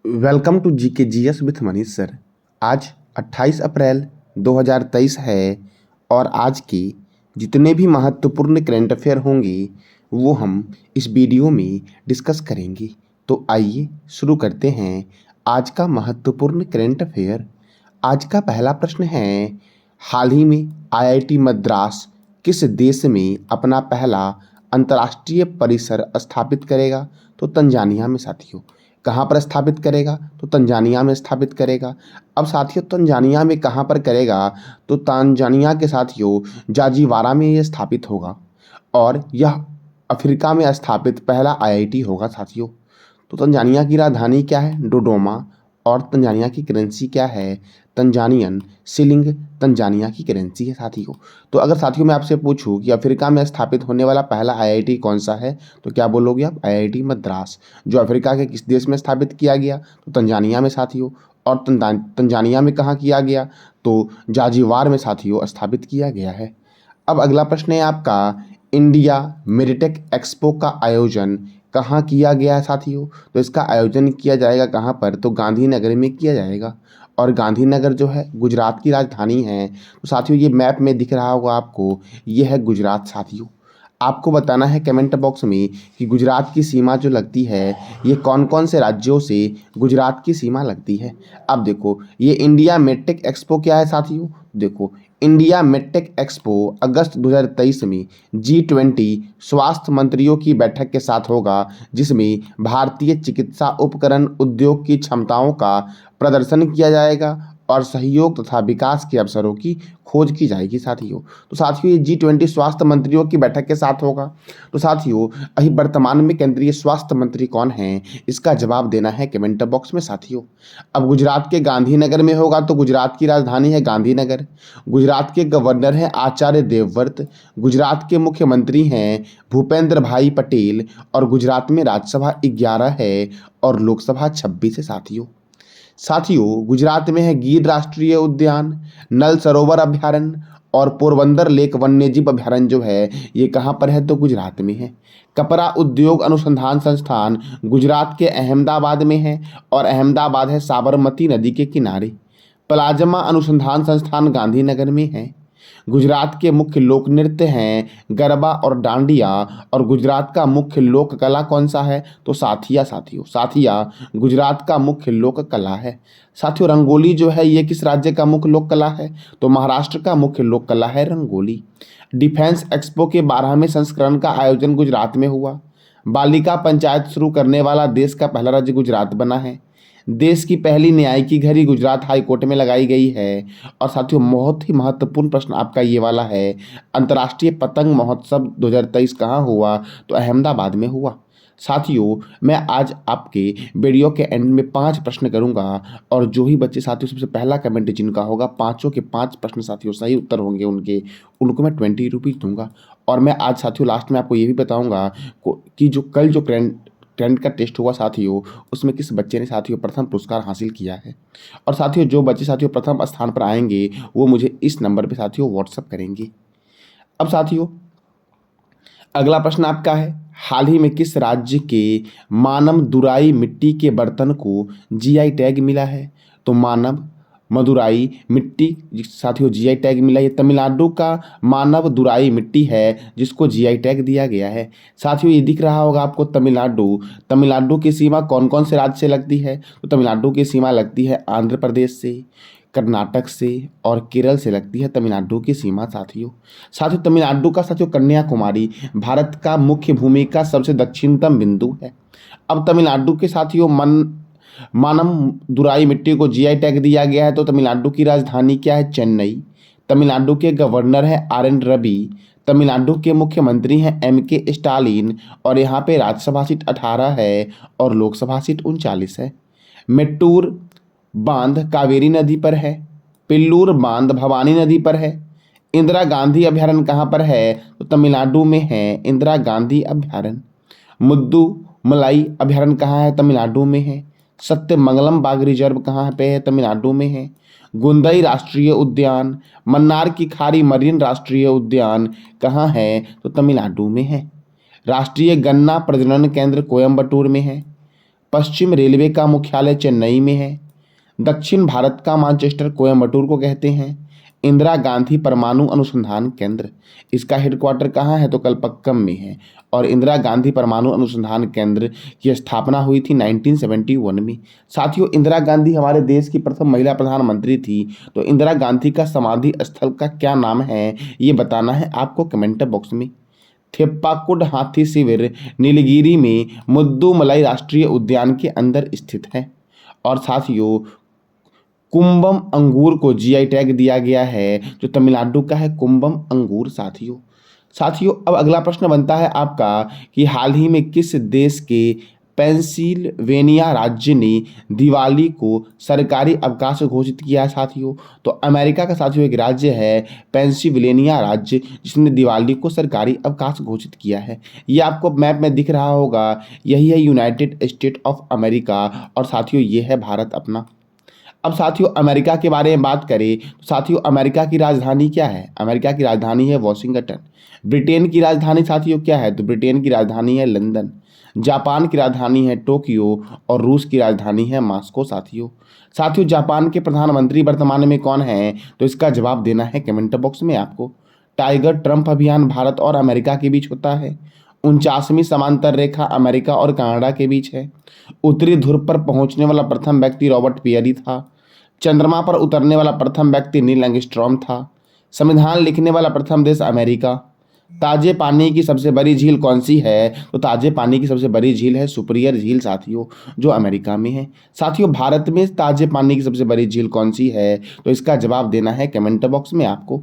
Welcome to GK GS with Manish sir. आज 28 अप्रैल 2023 है और आज की जितने भी महत्वपूर्ण करंट अफेयर होंगे वो हम इस वीडियो में डिस्कस करेंगे। तो आइए शुरू करते हैं आज का महत्वपूर्ण करंट अफेयर। आज का पहला प्रश्न है, हाल ही में आईआईटी मद्रास किस देश में अपना पहला अंतर्राष्ट्रीय परिसर स्थापित करेगा? तो तंजानिया में साथियों। कहाँ पर स्थापित करेगा? तो तंजानिया में स्थापित करेगा। अब साथियों तंजानिया में कहाँ पर करेगा? तो तंजानिया के साथियों जाजीवारा में ये स्थापित होगा और यह अफ्रीका में स्थापित पहला आईआईटी होगा साथियों। तो तंजानिया की राजधानी क्या है? डोडोमा। और तंजानिया की करेंसी क्या है? तंजानियन शिलिंग तंजानिया की करेंसी है साथियों। तो अगर साथियों मैं आपसे पूछूं कि अफ्रीका में स्थापित होने वाला पहला आईआईटी कौन सा है, तो क्या बोलोगे आप? आईआईटी मद्रास। जो अफ्रीका के किस देश में स्थापित किया गया? तो तंजानिया में साथियों। और तंजानिया में कहाँ किया गया? तो जाजीवार में साथियों स्थापित किया गया है। अब अगला प्रश्न है आपका, इंडिया मेडिटेक एक्सपो का आयोजन कहाँ किया गया है साथियों? तो इसका आयोजन किया जाएगा कहाँ पर? तो गांधीनगर में किया जाएगा। और गांधीनगर जो है गुजरात की राजधानी है। तो साथियों ये मैप में दिख रहा होगा आपको, ये है गुजरात साथियों। आपको बताना है कमेंट बॉक्स में कि गुजरात की सीमा जो लगती है ये कौन कौन से राज्यों से गुजरात की सीमा लगती है। अब देखो ये इंडिया मेडटेक एक्सपो क्या है साथियों? देखो इंडिया मेडटेक एक्सपो अगस्त 2023 में G20 स्वास्थ्य मंत्रियों की बैठक के साथ होगा, जिसमें भारतीय चिकित्सा उपकरण उद्योग की क्षमताओं का प्रदर्शन किया जाएगा और सहयोग तथा विकास के अवसरों की खोज की जाएगी साथियों। तो साथियों ये G20 स्वास्थ्य मंत्रियों की बैठक के साथ होगा। तो साथियों अभी वर्तमान में केंद्रीय स्वास्थ्य मंत्री कौन हैं, इसका जवाब देना है कमेंट बॉक्स में साथियों। अब गुजरात के गांधीनगर में होगा, तो गुजरात की राजधानी है गांधीनगर। गुजरात के गवर्नर हैं आचार्य देवव्रत। गुजरात के मुख्यमंत्री हैं भूपेंद्र भाई पटेल। और गुजरात में राज्यसभा 11 है और लोकसभा 26 है साथियों। साथियों गुजरात में है गिर राष्ट्रीय उद्यान, नल सरोवर अभयारण्य और पोरबंदर लेक वन्यजीव अभयारण्य जो है ये कहाँ पर है? तो गुजरात में है। कपड़ा उद्योग अनुसंधान संस्थान गुजरात के अहमदाबाद में है और अहमदाबाद है साबरमती नदी के किनारे। प्लाज्मा अनुसंधान संस्थान गांधीनगर में है। गुजरात के मुख्य लोक नृत्य हैं गरबा और डांडिया। और गुजरात का मुख्य लोक कला कौन सा है? तो साथिया साथियों। साथिया गुजरात का मुख्य लोक कला है साथियों। रंगोली जो है ये किस राज्य का मुख्य लोक कला है? तो महाराष्ट्र का मुख्य लोक कला है रंगोली। डिफेंस एक्सपो के 12वें संस्करण का आयोजन गुजरात में हुआ। बालिका पंचायत शुरू करने वाला देश का पहला राज्य गुजरात बना है। देश की पहली न्यायिकी घड़ी गुजरात हाई कोर्ट में लगाई गई है। और साथियों बहुत ही महत्वपूर्ण प्रश्न आपका ये वाला है, अंतर्राष्ट्रीय पतंग महोत्सव 2023 कहाँ हुआ? तो अहमदाबाद में हुआ। साथियों मैं आज आपके वीडियो के एंड में 5 प्रश्न करूंगा और जो ही बच्चे साथियों सबसे पहला कमेंट जिनका होगा, पांचों के 5 प्रश्न साथियों सही उत्तर होंगे उनको मैं 20 रुपीज़ दूंगा। और मैं आज साथियों लास्ट में आपको ये भी बताऊंगा कि जो कल जो ट्रेंड का टेस्ट हुआ साथियों, उसमें किस बच्चे ने साथियों प्रथम पुरस्कार हासिल किया है। और साथियों जो बच्चे साथियों प्रथम स्थान पर आएंगे वो मुझे इस नंबर पे साथियों व्हाट्सअप करेंगे। अब साथियों अगला प्रश्न आपका है, हाल ही में किस राज्य के मानव दुराई मिट्टी के बर्तन को जीआई टैग मिला है? तो मानव मदुराई मिट्टी साथियों जीआई टैग मिला। ये तमिलनाडु का मानव दुराई मिट्टी है जिसको जीआई टैग दिया गया है। साथियों ये दिख रहा होगा आपको तमिलनाडु की सीमा कौन कौन से राज्य से लगती है? तो तमिलनाडु की सीमा लगती है आंध्र प्रदेश से, कर्नाटक से और केरल से लगती है तमिलनाडु की सीमा साथियों। साथियों तमिलनाडु का साथियों कन्याकुमारी भारत का मुख्य भूमि का सबसे दक्षिणतम बिंदु है। अब तमिलनाडु के साथियों मानम दुराई मिट्टी को जीआई टैग दिया गया है। तो तमिलनाडु की राजधानी क्या है? चेन्नई। तमिलनाडु के गवर्नर है RN रवि। तमिलनाडु के मुख्यमंत्री हैं MK स्टालिन। और यहाँ पे राज्यसभा सीट 18 है और लोकसभा सीट 39 है। मेट्टूर बांध कावेरी नदी पर है। पिल्लूर बांध भवानी नदी पर है। इंदिरा गांधी अभयारण्य कहाँ पर है? तो तमिलनाडु में है इंदिरा गांधी अभयारण्य। मुद्दू मलाई अभयारण्य कहाँ है? तमिलनाडु में है। सत्यमंगलम बाघ रिजर्व कहाँ पे है? तमिलनाडु में है। गुंदई राष्ट्रीय उद्यान मन्नार की खाड़ी मरीन राष्ट्रीय उद्यान कहाँ है? तो तमिलनाडु में है। राष्ट्रीय गन्ना प्रजनन केंद्र कोयम्बटूर में है। पश्चिम रेलवे का मुख्यालय चेन्नई में है। दक्षिण भारत का मैनचेस्टर कोयम्बटूर को कहते हैं। इंदिरा गांधी परमाणु अनुसंधान केंद्र, इसका हेडक्वार्टर कहाँ है? तो कलपक्कम में है। और इंदिरा गांधी परमाणु अनुसंधान केंद्र की स्थापना हुई थी 1971 में। साथियों, इंदिरा गांधी हमारे देश की प्रथम महिला प्रधानमंत्री थी। तो इंदिरा गांधी का समाधि स्थल का क्या नाम है, ये बताना है आपको कमेंट बॉक्स में। थेप्पाकुड हाथी शिविर नीलगिरी में मुद्दुमलाई राष्ट्रीय उद्यान के अंदर स्थित है। और साथियों, कुंभम अंगूर को जीआई टैग दिया गया है, जो तमिलनाडु का है कुंभम अंगूर। साथियों अब अगला प्रश्न बनता है आपका कि हाल ही में किस देश के पेंसिल्वेनिया राज्य ने दिवाली को सरकारी अवकाश घोषित किया है? साथियों, तो अमेरिका का साथियों एक राज्य है पेंसिल्वेनिया राज्य, जिसने दिवाली को सरकारी अवकाश घोषित किया है। ये आपको मैप में दिख रहा होगा, यही है यूनाइटेड स्टेट ऑफ अमेरिका। और साथियों ये है भारत अपना। अब साथियों अमेरिका के बारे में बात करें तो साथियों अमेरिका की राजधानी क्या है? अमेरिका की राजधानी है वॉशिंगटन। ब्रिटेन की राजधानी साथियों क्या है? तो ब्रिटेन की राजधानी है लंदन। जापान की राजधानी है टोक्यो। और रूस की राजधानी है मॉस्को। साथियों जापान के प्रधानमंत्री वर्तमान में कौन है? तो इसका जवाब देना है कमेंट बॉक्स में आपको। टाइगर ट्रंप अभियान भारत और अमेरिका के बीच होता है। 49वीं समांतर रेखा अमेरिका और कनाडा के बीच है। उत्तरी ध्रुव पर पहुंचने वाला प्रथम व्यक्ति रॉबर्ट पियरी था। चंद्रमा पर उतरने वाला प्रथम व्यक्ति नील एंगस्ट्रॉम था। संविधान लिखने वाला प्रथम देश अमेरिका। ताजे पानी की सबसे बड़ी झील कौन सी है? तो ताजे पानी की सबसे बड़ी झील है सुपीरियर झील साथियों, जो अमेरिका में है। साथियों भारत में ताजे पानी की सबसे बड़ी झील कौन सी है? तो इसका जवाब देना है कमेंट बॉक्स में आपको।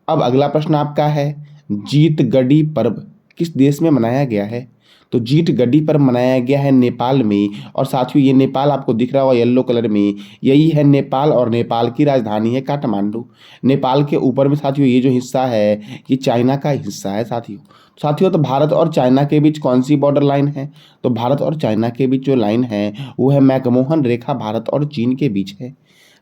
अब अगला प्रश्न आपका है, जीत गढ़ी पर्व किस देश में मनाया गया है? तो जीत गढ़ी पर्व मनाया गया है नेपाल में। और साथियों ये नेपाल आपको दिख रहा होगा येलो कलर में, यही है नेपाल। और नेपाल की राजधानी है काठमांडू। नेपाल के ऊपर में साथियों ये जो हिस्सा है ये चाइना का हिस्सा है साथियों तो भारत और चाइना के बीच कौन सी बॉर्डर लाइन है? तो भारत और चाइना के बीच जो लाइन है वो है मैकमोहन रेखा, भारत और चीन के बीच है।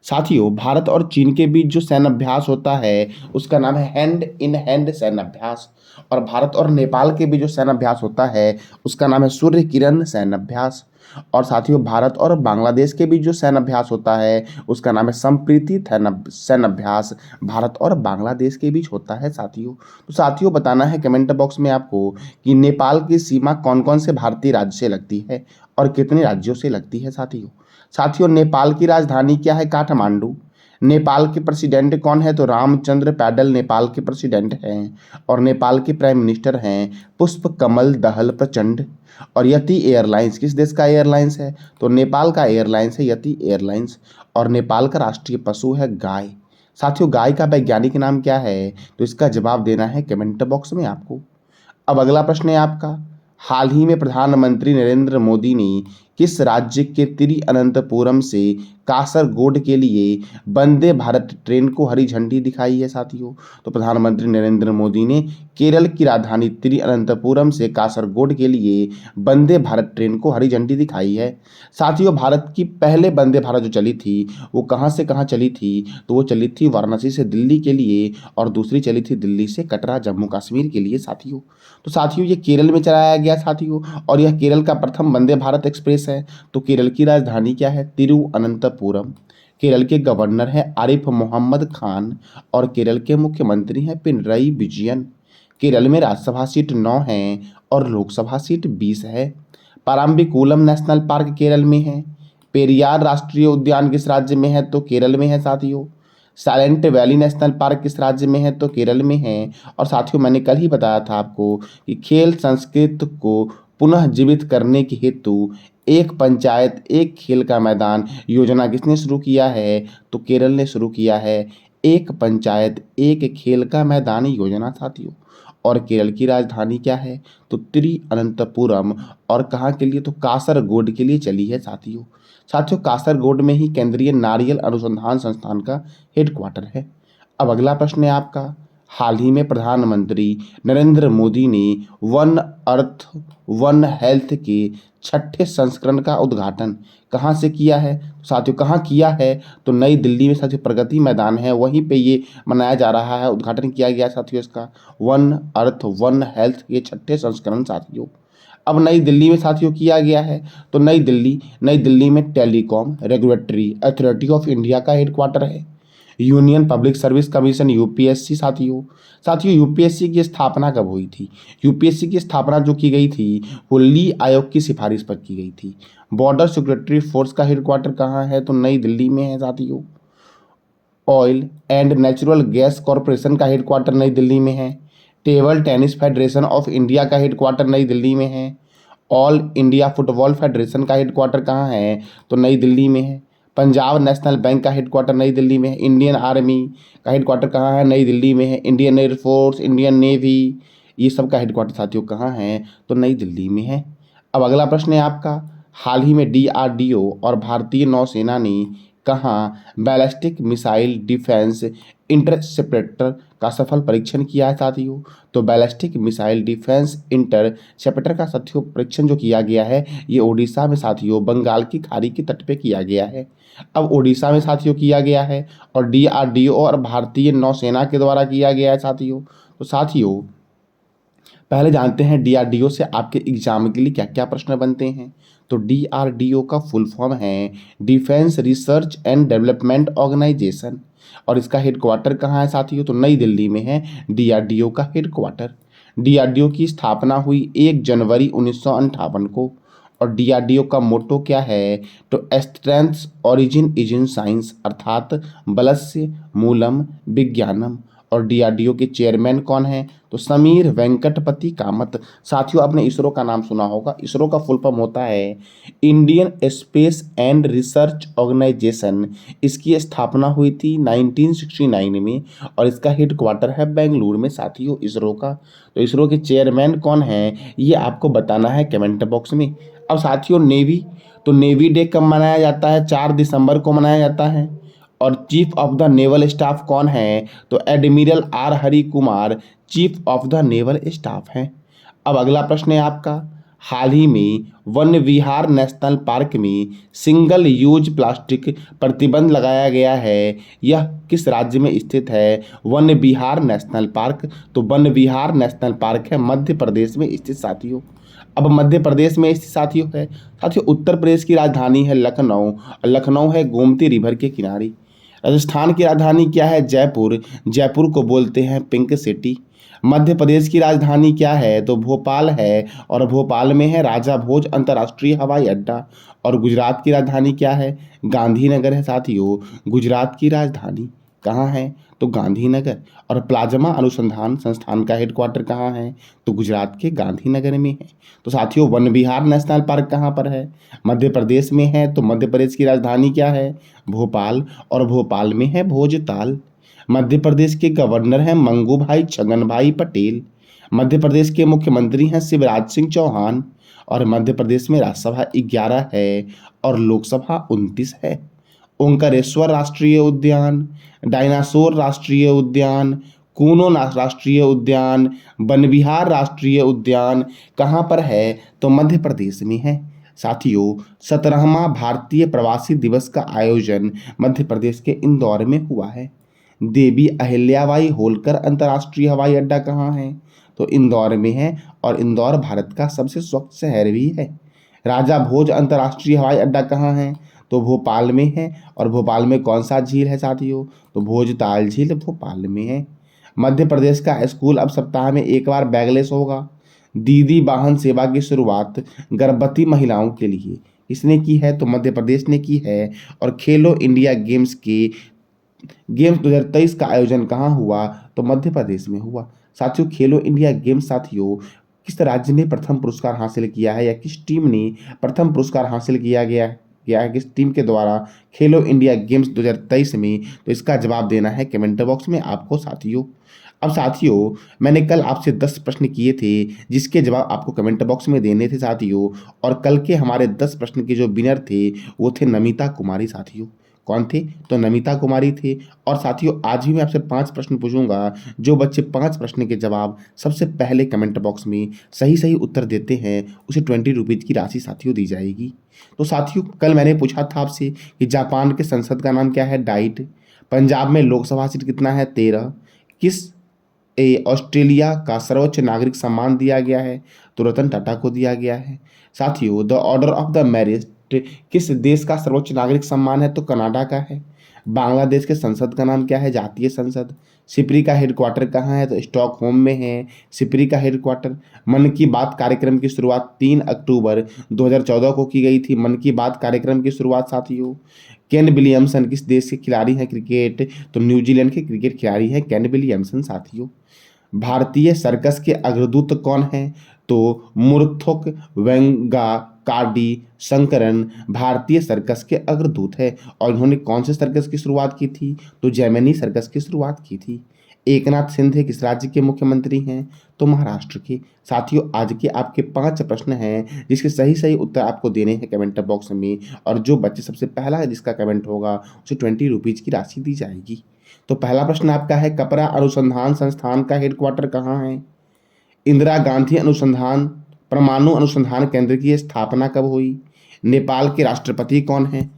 साथियों भारत और चीन के बीच जो सैन्य अभ्यास होता है उसका नाम है हैंड इन हैंड सैन्य अभ्यास। और भारत और नेपाल के बीच जो सैन्य अभ्यास होता है उसका नाम है सूर्य किरण सैन्य अभ्यास। और साथियों भारत और बांग्लादेश के बीच जो सैन्य अभ्यास होता है उसका नाम है संप्रीति सैन्य अभ्यास, भारत और बांग्लादेश के बीच होता है साथियों। तो साथियों बताना है कमेंट बॉक्स में आपको कि नेपाल की सीमा कौन कौन से भारतीय राज्य से लगती है और कितने राज्यों से लगती है साथियों नेपाल की राजधानी क्या है? काठमांडू। नेपाल के प्रेसिडेंट कौन है? तो रामचंद्र पैडल नेपाल के प्रेसिडेंट हैं। और नेपाल के प्राइम मिनिस्टर हैं पुष्प कमल दहल प्रचंड। और यति एयरलाइंस किस देश का एयरलाइंस है? तो नेपाल का एयरलाइंस है यति एयरलाइंस। और नेपाल का राष्ट्रीय पशु है गाय। साथियों गाय का वैज्ञानिक नाम क्या है? तो इसका जवाब देना है कमेंट बॉक्स में आपको। अब अगला प्रश्न है आपका, हाल ही में प्रधानमंत्री नरेंद्र मोदी ने किस राज्य के तिरुअनंतपुरम से कासरगोड के लिए वंदे भारत ट्रेन को हरी झंडी दिखाई है साथियों? तो प्रधानमंत्री नरेंद्र मोदी ने केरल की राजधानी तिरुअनंतपुरम से कासरगोड के लिए वंदे भारत ट्रेन को हरी झंडी दिखाई है। साथियों भारत की पहले वंदे भारत जो चली थी वो कहाँ से कहाँ चली थी? तो वो चली थी वाराणसी से दिल्ली के लिए। और दूसरी चली थी दिल्ली से कटरा जम्मू कश्मीर के लिए साथियों। तो साथियों ये केरल में चलाया गया साथियों। और यह केरल का प्रथम वंदे भारत एक्सप्रेस है। तो केरल की राजधानी क्या है? तिरुअनंतपुरम। केरल के गवर्नर हैं आरिफ मोहम्मद खान। और केरल के मुख्यमंत्री हैं पिनरई विजयन। केरल में राज्यसभा सीट 9 है और लोकसभा सीट 20 है। पाराम्बिकुलम नेशनल पार्क केरल में है। पेरियार राष्ट्रीय उद्यान किस राज्य में है? तो केरल में है साथियों। साइलेंट वैली नेशनल पार्क किस राज्य में है? तो केरल में है। और साथियों मैंने कल ही बताया था आपको कि खेल संस्कृति को पुनः जीवित करने के हेतु एक पंचायत एक खेल का मैदान योजना किसने शुरू किया है? तो केरल ने शुरू किया है एक पंचायत एक खेल का मैदान योजना साथियों। और केरल की राजधानी क्या है? तो तिरुअनंतपुरम। और कहाँ के लिए? तो कासरगोड के लिए चली है साथियों कासरगोड में ही केंद्रीय नारियल अनुसंधान संस्थान का हेडक्वार्टर है। अब अगला प्रश्न है आपका, हाल ही में प्रधानमंत्री नरेंद्र मोदी ने वन अर्थ वन हेल्थ के 6ठे संस्करण का उद्घाटन कहाँ से किया है? साथियों कहाँ किया है? तो नई दिल्ली में साथियों प्रगति मैदान है वहीं पे ये मनाया जा रहा है, उद्घाटन किया गया साथियों इसका वन अर्थ वन हेल्थ के 6ठे संस्करण साथियों। अब नई दिल्ली में साथियों किया गया है, तो नई दिल्ली में telecom regulatory authority of India का हेडक्वार्टर है। Union public service commission UPSC साथियों यूपीएससी की स्थापना कब हुई थी? यूपीएससी की स्थापना जो की गई थी वो ली आयोग की सिफारिश पर की गई थी। बॉर्डर सिक्योरिटी फोर्स का हेडक्वार्टर कहाँ है? तो नई दिल्ली में है साथियों। Oil and natural gas corporation का हेडक्वार्टर नई दिल्ली में है। Table tennis federation of India का हेडक्वार्टर नई दिल्ली में है। ऑल इंडिया फुटबॉल फेडरेशन का हेडक्वार्टर कहाँ है? तो नई दिल्ली में है। पंजाब नेशनल बैंक का हेडक्वार्टर नई दिल्ली में है। इंडियन आर्मी का हेडक्वार्टर कहाँ है? नई दिल्ली में है। इंडियन एयरफोर्स, इंडियन नेवी, ये सब का हेडक्वार्टर साथियों कहाँ है? तो नई दिल्ली में है। अब अगला प्रश्न है आपका, हाल ही में डीआरडीओ और भारतीय नौसेना ने कहाँ बैलिस्टिक मिसाइल डिफेंस इंटरसेप्टर का सफल परीक्षण किया है साथियों? तो बैलिस्टिक मिसाइल डिफेंस इंटरसेप्टर का साथियों परीक्षण जो किया गया है ये ओडिशा में साथियों बंगाल की खाड़ी के तट पे किया गया है। अब ओडिशा में साथियों किया गया है और डीआरडीओ और भारतीय नौसेना के द्वारा किया गया है साथियों। तो साथियों पहले जानते हैं डीआरडीओ से आपके एग्जाम के लिए क्या क्या प्रश्न बनते हैं। तो डीआरडीओ का फुल फॉर्म है defence research and development organisation और इसका हेडक्वार्टर कहाँ है साथियों? तो नई दिल्ली में है डीआरडीओ का हेडक्वार्टर। डीआरडीओ की स्थापना हुई 1 जनवरी 1958 को और डीआरडीओ का मोटो क्या है? तो strength origin is in science अर्थात बलस्य मूलम विज्ञानम। और डीआरडीओ के चेयरमैन कौन है? तो समीर वेंकटपति कामत। साथियों आपने इसरो का नाम सुना होगा, इसरो का फुल फॉर्म होता है Indian space and research organisation. इसकी स्थापना हुई थी 1969 में और इसका हेडक्वार्टर है बेंगलुरु में साथियों इसरो का। तो इसरो के चेयरमैन कौन है ये आपको बताना है कमेंट बॉक्स में। अब साथियों नेवी, तो नेवी डे कब मनाया जाता है? 4 दिसंबर को मनाया जाता है। और chief of the naval staff कौन है? तो admiral R Hari Kumar chief of the naval staff हैं। अब अगला प्रश्न है आपका, हाल ही में वन विहार नेशनल पार्क में सिंगल यूज प्लास्टिक प्रतिबंध लगाया गया है, यह किस राज्य में स्थित है? वन विहार नेशनल पार्क, तो वन विहार नेशनल पार्क है मध्य प्रदेश में स्थित साथियों। अब मध्य प्रदेश में स्थित साथियों उत्तर प्रदेश की राजधानी है लखनऊ और लखनऊ है गोमती रिवर के किनारे। राजस्थान की राजधानी क्या है? जयपुर, जयपुर को बोलते हैं पिंक सिटी। मध्य प्रदेश की राजधानी क्या है? तो भोपाल है और भोपाल में है राजा भोज अंतर्राष्ट्रीय हवाई अड्डा। और गुजरात की राजधानी क्या है? गांधीनगर है साथियों, गुजरात की राजधानी कहाँ है? तो गांधीनगर। और प्लाज्मा अनुसंधान संस्थान का हेडक्वार्टर कहाँ है? तो गुजरात के गांधीनगर में है। तो साथियों वन विहार नेशनल पार्क कहाँ पर है? मध्य प्रदेश में है। तो मध्य प्रदेश की राजधानी क्या है? भोपाल और भोपाल में है भोजताल। मध्य प्रदेश के गवर्नर हैं मंगू भाई छगन भाई पटेल। मध्य प्रदेश के मुख्यमंत्री हैं शिवराज सिंह चौहान। और मध्य प्रदेश में राज्यसभा 11 है और लोकसभा 29 है। ओंकारेश्वर राष्ट्रीय उद्यान, डायनासोर राष्ट्रीय उद्यान, कूनो राष्ट्रीय उद्यान, वन विहार राष्ट्रीय उद्यान कहाँ पर है? तो मध्य प्रदेश में है। साथियों 17वां भारतीय प्रवासी दिवस का आयोजन मध्य प्रदेश के इंदौर में हुआ है। देवी अहिल्याबाई होलकर अंतर्राष्ट्रीय हवाई अड्डा कहाँ है? तो इंदौर में है और इंदौर भारत का सबसे स्वच्छ शहर भी है। राजा भोज अंतर्राष्ट्रीय हवाई अड्डा कहाँ है? तो भोपाल में है। और भोपाल में कौन सा झील है साथियों? तो भोजताल झील भोपाल में है। मध्य प्रदेश का स्कूल अब सप्ताह में एक बार बैगलेस होगा। दीदी वाहन सेवा की शुरुआत गर्भवती महिलाओं के लिए इसने की है, तो मध्य प्रदेश ने की है। और खेलो इंडिया गेम्स 2023 का आयोजन कहाँ हुआ? तो मध्य प्रदेश में हुआ। साथियों खेलो इंडिया गेम्स साथियों किस राज्य ने प्रथम पुरस्कार हासिल किया है या किस टीम ने प्रथम पुरस्कार हासिल किया है किस टीम के द्वारा खेलो इंडिया गेम्स 2023 में? तो इसका जवाब देना है कमेंट बॉक्स में आपको साथियों। अब साथियों मैंने कल आपसे 10 प्रश्न किए थे जिसके जवाब आपको कमेंट बॉक्स में देने थे साथियों। और कल के हमारे 10 प्रश्न के जो विनर थे वो थे नमिता कुमारी साथियों। कौन थे? तो नमिता कुमारी थे। और साथियों आज भी मैं आपसे 5 प्रश्न पूछूंगा, जो बच्चे 5 प्रश्न के जवाब सबसे पहले कमेंट बॉक्स में सही सही उत्तर देते हैं उसे 20 रुपीज़ की राशि साथियों दी जाएगी। तो साथियों कल मैंने पूछा था आपसे कि जापान के संसद का नाम क्या है? डाइट। पंजाब में लोकसभा सीट कितना है? 13। किस ऑस्ट्रेलिया का सर्वोच्च नागरिक सम्मान दिया गया है? तो रतन टाटा को दिया गया है। साथियों, the order of the merit किस देश का सर्वोच्च नागरिक सम्मान है? तो कनाडा का है। बांग्लादेश के संसद का नाम क्या है? जातीय संसद। सिप्री का हेडक्वार्टर कहाँ है? तो स्टॉकहोम में है सिप्री का हेडक्वार्टर। मन की बात कार्यक्रम की शुरुआत 3 अक्टूबर 2014 को की गई थी। मन की बात कार्यक्रम की शुरुआत साथियों। केन विलियमसन किस देश के खिलाड़ी हैं क्रिकेट? तो न्यूजीलैंड के क्रिकेट खिलाड़ी हैं केन विलियमसन साथियों। भारतीय सर्कस के अग्रदूत कौन हैं? तो मुर्थुक वेंगा कार्डी शंकरन भारतीय सर्कस के अग्रदूत है। और इन्होंने कौन से सर्कस की शुरुआत की थी? तो जैमिनी सर्कस की शुरुआत की थी। एकनाथ शिंदे किस राज्य के मुख्यमंत्री हैं? तो महाराष्ट्र के। साथियों, आज के आपके 5 प्रश्न हैं जिसके सही सही उत्तर आपको देने हैं कमेंट बॉक्स में। और जो बच्चे सबसे पहला है जिसका कमेंट होगा उसे 20 रुपीज़ की राशि दी जाएगी। तो पहला प्रश्न आपका है, कपरा अनुसंधान संस्थान का हेडक्वार्टर कहाँ है? इंदिरा गांधी अनुसंधान परमाणु अनुसंधान केंद्र की स्थापना कब हुई? नेपाल के राष्ट्रपति कौन हैं?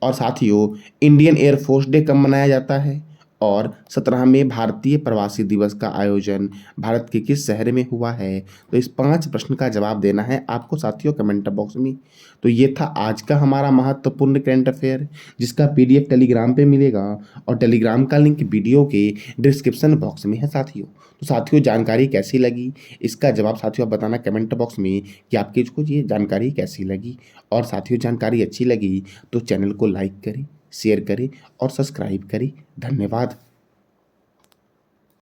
और साथियों, इंडियन एयरफोर्स डे कब मनाया जाता है? और 17वें भारतीय प्रवासी दिवस का आयोजन भारत के किस शहर में हुआ है? तो इस 5 प्रश्न का जवाब देना है आपको साथियों कमेंट बॉक्स में। तो ये था आज का हमारा महत्वपूर्ण करंट अफेयर, जिसका PDF टेलीग्राम पे मिलेगा और टेलीग्राम का लिंक वीडियो के डिस्क्रिप्शन बॉक्स में है साथियों। तो साथियों, जानकारी कैसी लगी इसका जवाब साथियों आप बताना कमेंट बॉक्स में कि आपकी को ये जानकारी कैसी लगी। और साथियों, जानकारी अच्छी लगी तो चैनल को लाइक करें, शेयर करें और सब्सक्राइब करें। धन्यवाद।